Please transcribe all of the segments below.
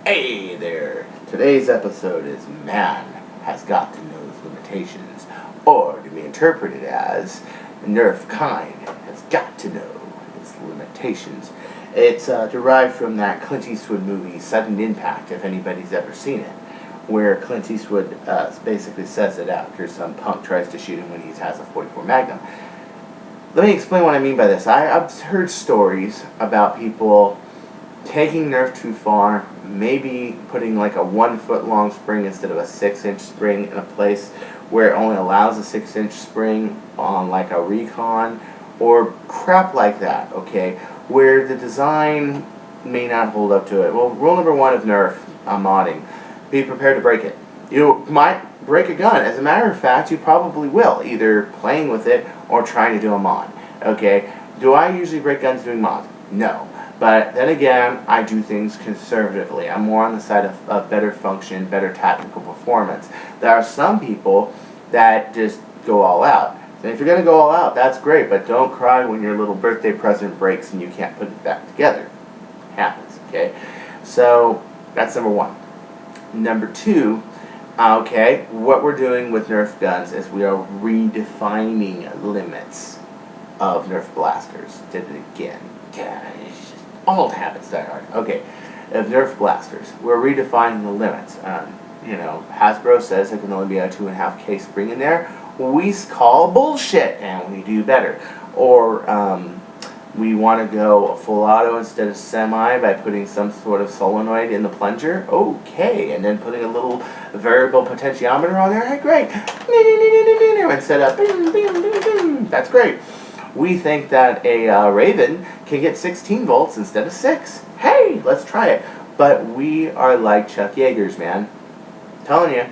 Hey there! Today's episode is Man Has Got to Know His Limitations, or to be interpreted as Nerf kind has got to know his limitations. It's derived from that Clint Eastwood movie, Sudden Impact, if anybody's ever seen it, where Clint Eastwood basically says it after some punk tries to shoot him when he has a .44 Magnum. Let me explain what I mean by this. I've heard stories about people taking Nerf too far, maybe putting like a 1 foot long spring instead of a 6-inch spring in a place where it only allows a 6-inch spring on like a recon, or crap like that, okay, where the design may not hold up to it. Well, rule number one of Nerf modding, be prepared to break it. You might break a gun. As a matter of fact, you probably will, either playing with it or trying to do a mod, okay? Do I usually break guns doing mods? No. But then again, I do things conservatively. I'm more on the side of better function, better tactical performance. There are some people that just go all out. And if you're going to go all out, that's great, but don't cry when your little birthday present breaks and you can't put it back together. It happens, okay? So, that's number one. Number two, okay, what we're doing with Nerf guns is we are redefining limits of Nerf blasters. Did it again. Old habits die hard. Okay, of Nerf blasters, we're redefining the limits. Hasbro says there can only be a 2.5K spring in there. We call bullshit, and we do better. Or we want to go full auto instead of semi by putting some sort of solenoid in the plunger. Okay, and then putting a little variable potentiometer on there. Hey, great. Instead of that's great. We think that a Raven can get 16 volts instead of 6. Hey, let's try it. But we are like Chuck Yeager's, man. I'm telling you.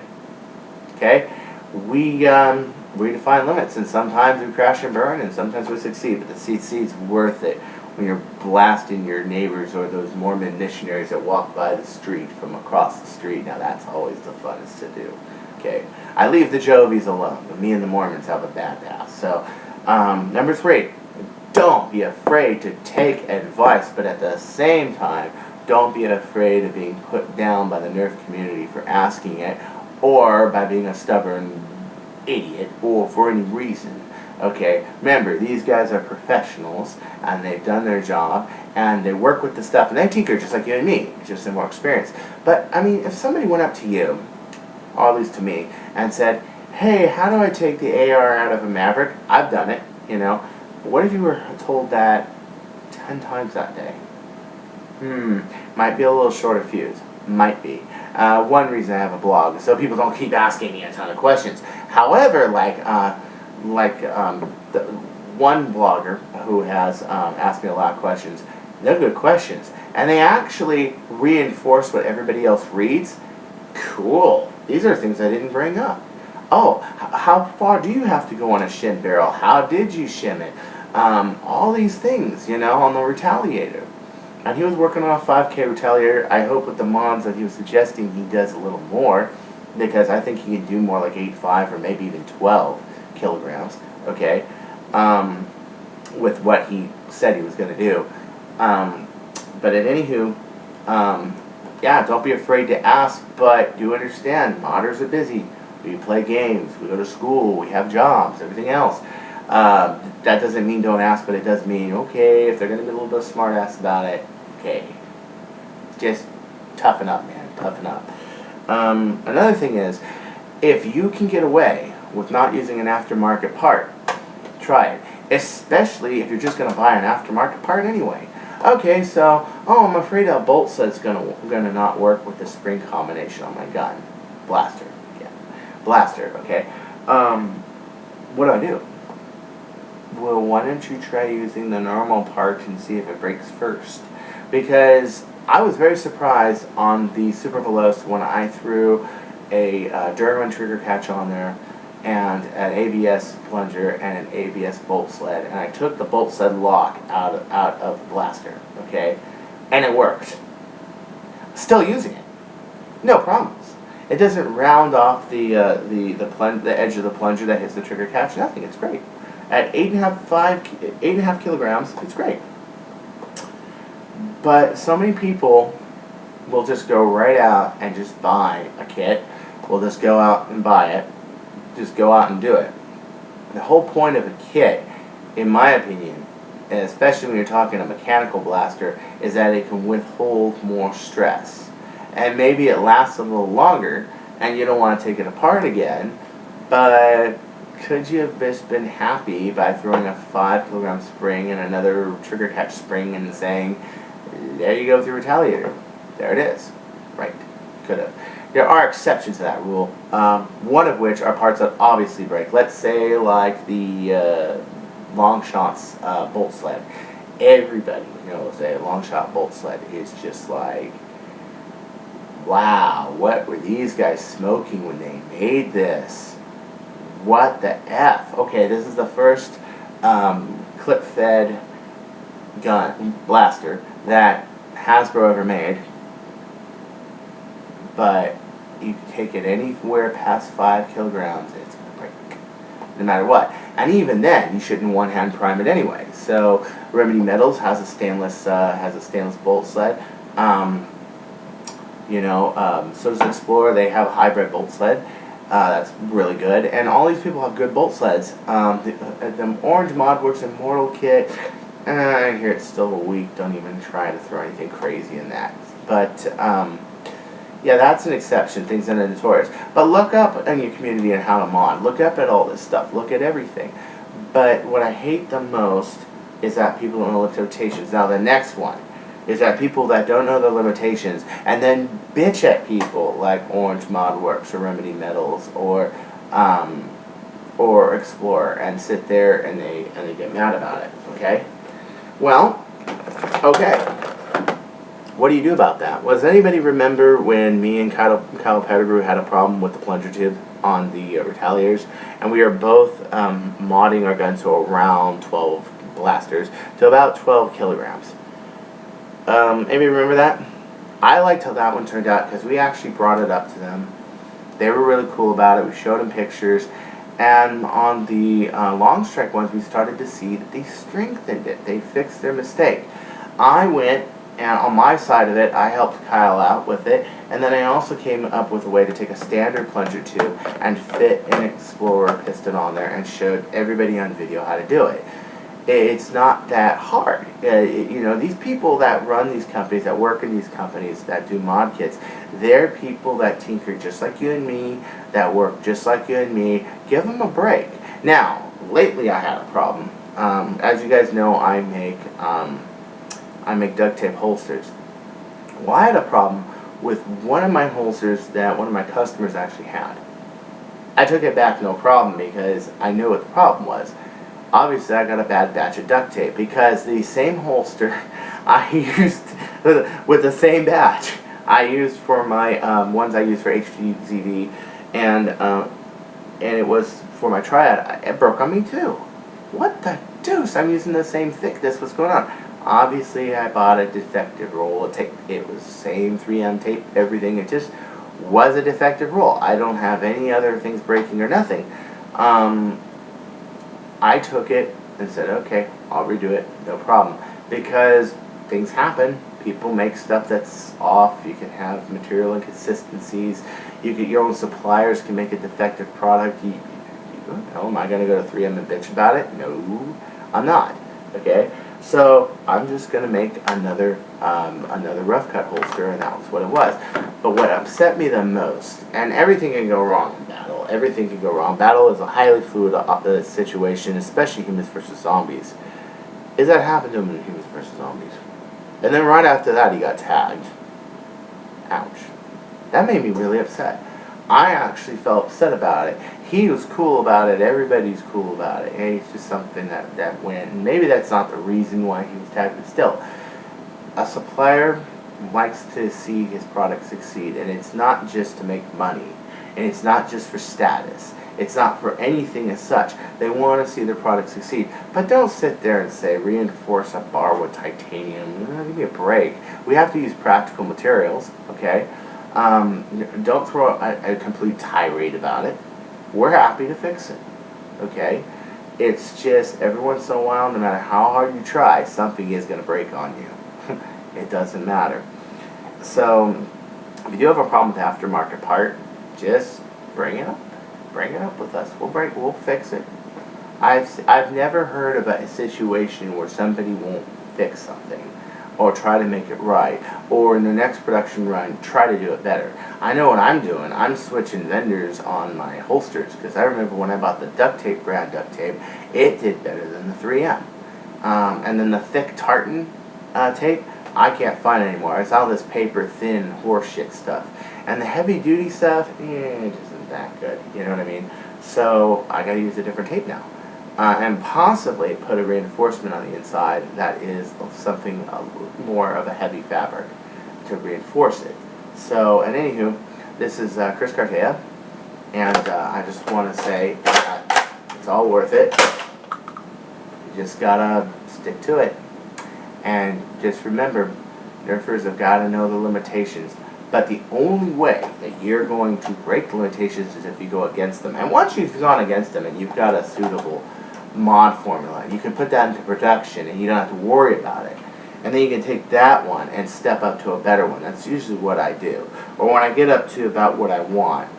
Okay? We redefine limits, and sometimes we crash and burn, and sometimes we succeed. But the CC's worth it when you're blasting your neighbors or those Mormon missionaries that walk by the street from across the street. Now that's always the funnest to do. Okay? I leave the Jovies alone, but me and the Mormons have a bad past. So, number three, don't be afraid to take advice, but at the same time, don't be afraid of being put down by the Nerf community for asking it, or by being a stubborn idiot, or for any reason. Okay, remember, these guys are professionals, and they've done their job, and they work with the stuff, and they tinker just like you and me, just in more experience. But, I mean, if somebody went up to you, or at least to me, and said, hey, how do I take the AR out of a Maverick? I've done it, you know. What if you were told that 10 times that day? Might be a little short of fuse. Might be. One reason I have a blog, so people don't keep asking me a ton of questions. However, the one blogger who has asked me a lot of questions, they're good questions. And they actually reinforce what everybody else reads. Cool. These are things I didn't bring up. Oh, how far do you have to go on a shim barrel? How did you shim it? All these things, you know, on the Retaliator. And he was working on a 5K Retaliator. I hope with the mods that he was suggesting he does a little more, because I think he could do more like 8.5 or maybe even 12 kilograms, okay, with what he said he was going to do. But at anywho, yeah, don't be afraid to ask, but do understand, modders are busy. We play games, we go to school, we have jobs, everything else. That doesn't mean don't ask, but it does mean, okay, if they're going to be a little bit smart ass about it, okay. Just toughen up, man, toughen up. Another thing is, if you can get away with not using an aftermarket part, try it. Especially if you're just going to buy an aftermarket part anyway. Okay, so, I'm afraid a bolt set's gonna not work with the spring combination on my gun. Blaster. Blaster, okay. What do I do? Well, why don't you try using the normal part and see if it breaks first? Because I was very surprised on the Super Veloce when I threw a German trigger catch on there and an ABS plunger and an ABS bolt sled, and I took the bolt sled lock out of the blaster, okay, and it worked. Still using it, no problems. It doesn't round off the edge of the plunger that hits the trigger catch. Nothing. It's great. At 8.5 kilograms, it's great. But so many people we'll just go right out and just buy a kit. We'll just go out and buy it. Just go out and do it. The whole point of a kit, in my opinion, and especially when you're talking a mechanical blaster, is that it can withhold more stress. And maybe it lasts a little longer, and you don't want to take it apart again, but could you have just been happy by throwing a 5 kilogram spring and another trigger catch spring and saying, there you go with your retaliator. There it is. Right. Could have. There are exceptions to that rule, one of which are parts that obviously break. Let's say like the long shots bolt sled. Everybody knows a long shot bolt sled is just like, wow, what were these guys smoking when they made this? What the F? Okay, this is the first clip-fed gun blaster that Hasbro ever made, but you can take it anywhere past 5 kilograms, it's going to break, no matter what. And even then, you shouldn't one-hand prime it anyway. So Remedy Metals has a stainless bolt sled. So does Explorer. They have a hybrid bolt sled. That's really good. And all these people have good bolt sleds. The Orange Modworks Immortal kit, I hear it's still weak. Don't even try to throw anything crazy in that. But yeah, that's an exception. Things that are notorious. But look up in your community on how to mod. Look up at all this stuff. Look at everything. But what I hate the most is that people don't know limitations. Now the next one is that people that don't know the limitations and then bitch at people like Orange Modworks or Remedy Metals or Explorer and sit there and they get mad about it. Okay? Well, okay. What do you do about that? Well, does anybody remember when me and Kyle Pettigrew had a problem with the plunger tube on the retaliators, and we were both modding our guns to around 12 blasters to about 12 kilograms? Anybody remember that? I liked how that one turned out because we actually brought it up to them. They were really cool about it. We showed them pictures, and on the long strike ones, we started to see that they strengthened it. They fixed their mistake. I went, and on my side of it, I helped Kyle out with it, and then I also came up with a way to take a standard plunger tube and fit an Explorer piston on there and showed everybody on video how to do it. It's not that hard. These people that run these companies, that work in these companies, that do mod kits, they're people that tinker just like you and me, that work just like you and me. Give them a break. Now, lately I had a problem. As you guys know, I make duct tape holsters. Well, I had a problem with one of my holsters that one of my customers actually had. I took it back no problem because I knew what the problem was. Obviously, I got a bad batch of duct tape because the same holster I used with the same batch I used for my ones I used for HGZV and it was for my triad. It broke on me too. What the deuce? I'm using the same thickness. What's going on? Obviously, I bought a defective roll of tape. It was the same 3M tape, everything. It just was a defective roll. I don't have any other things breaking or nothing. I took it and said, okay, I'll redo it, no problem. Because things happen. People make stuff that's off. You can have material inconsistencies. Your own suppliers can make a defective product. Oh, am I going to go to 3M and bitch about it? No, I'm not. Okay? So I'm just going to make another rough cut holster, and that was what it was. But what upset me the most, and everything can go wrong in battle. Everything can go wrong. Battle is a highly fluid situation, especially humans versus zombies. Is that happened to him in humans versus zombies? And then right after that, he got tagged. Ouch. That made me really upset. I actually felt upset about it. He was cool about it. Everybody's cool about it. And it's just something that went. And maybe that's not the reason why he was tagged, but still. A supplier likes to see his product succeed. And it's not just to make money. And it's not just for status. It's not for anything as such. They want to see their product succeed. But don't sit there and say, reinforce a bar with titanium. Give me a break. We have to use practical materials, okay? Don't throw a complete tirade about it. We're happy to fix it, okay? It's just every once in a while, no matter how hard you try, something is going to break on you. It doesn't matter. So if you do have a problem with the aftermarket part, just bring it up. Bring it up with us. We'll fix it. I've never heard of a situation where somebody won't fix something or try to make it right, or in the next production run try to do it better. I know what I'm doing. I'm switching vendors on my holsters, because I remember when I bought the duct tape brand duct tape, it did better than the 3M. And then the thick tartan tape, I can't find anymore. It's all this paper thin horseshit stuff. And the heavy duty stuff, it isn't that good. You know what I mean? So I gotta use a different tape now. And possibly put a reinforcement on the inside that is something more of a heavy fabric to reinforce it. So, and anywho, this is Chris Cartaya, and I just want to say that it's all worth it. You just gotta stick to it. And just remember, Nerfers have got to know the limitations. But the only way that you're going to break the limitations is if you go against them. And once you've gone against them and you've got a suitable mod formula, you can put that into production and you don't have to worry about it. And then you can take that one and step up to a better one. That's usually what I do. Or when I get up to about what I want,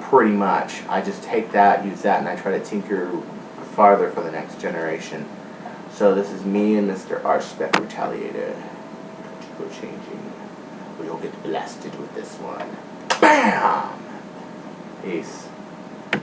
pretty much, I just take that, use that, and I try to tinker farther for the next generation. So this is me and Mr. R-Spec Retaliator. Go changing. We'll get blasted with this one. BAM! Peace.